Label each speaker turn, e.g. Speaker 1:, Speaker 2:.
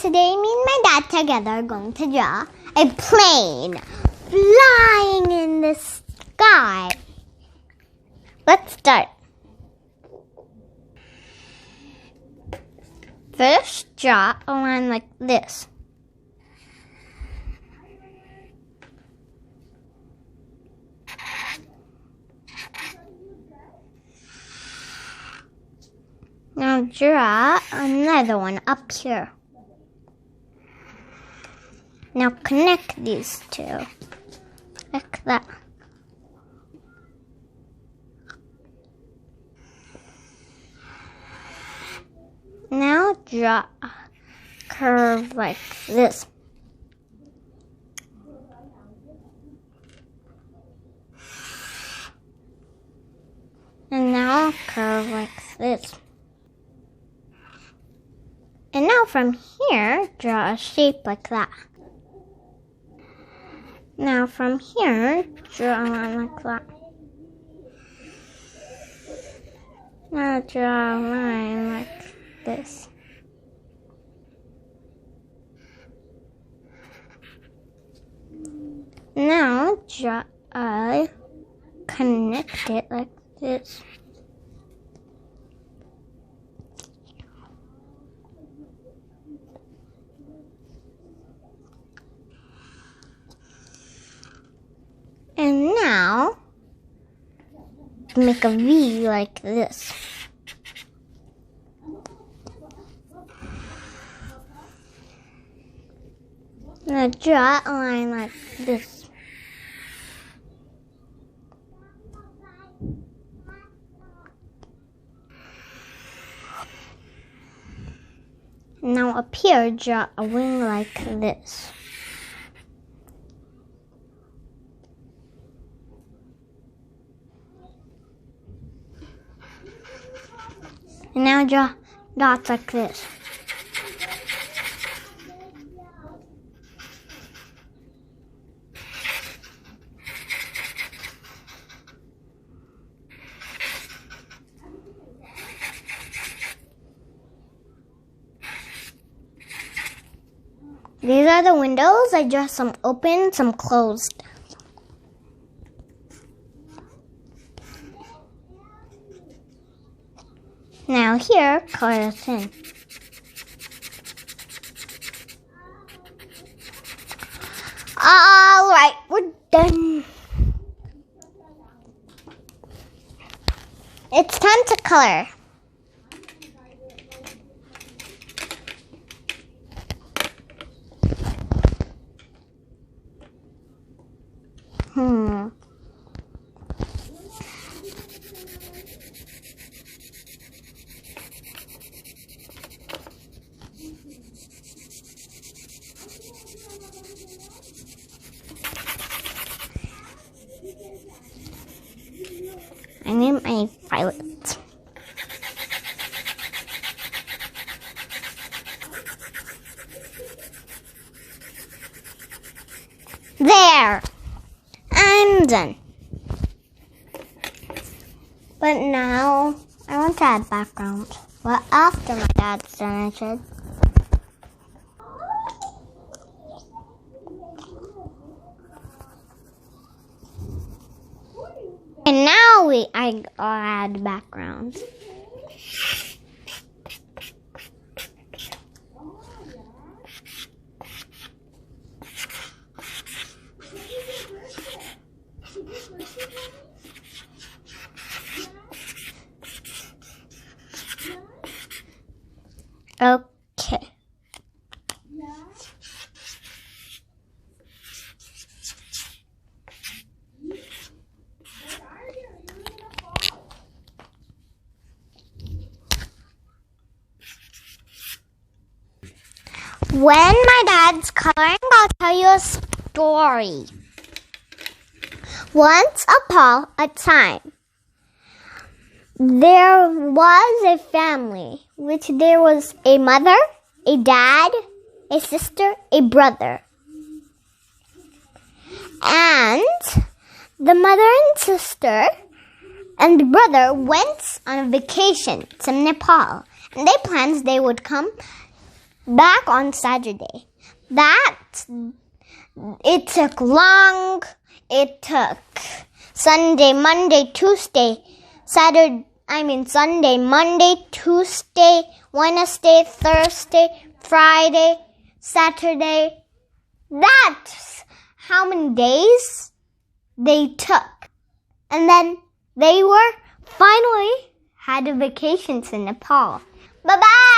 Speaker 1: today me and my dad together are going to draw a plane flying in the sky. Let's start. First, draw a line like this. Now draw another one up here. Now connect these two, like that. Now draw a curve like this. And now a curve like this. And now from here, draw a shape like that. Now from here, draw a line like that. Now draw a line like this. Now connect it like this. And now, make a V like this. Now draw a line like this. Now up here, draw a wing like this. And now draw dots like this. These are the windows. I draw some open, some closed. Now here, color this in. Alright, we're done. It's time to color. I need my violet. There! I'm done. But now, I want to add background. Well, after my dad's done, I should. And now I add background. Okay. When my dad's coloring, I'll tell you a story. Once upon a time, there was a family, which there was a mother, a dad, a sister, a brother. And the mother and sister and the brother went on a vacation to Nepal. And they planned they would come back on Saturday. It took long. It took Sunday, Monday, Tuesday, Sunday, Monday, Tuesday, Wednesday, Thursday, Friday, Saturday. That's how many days they took. And then they were finally had a vacation in Nepal. Bye-bye!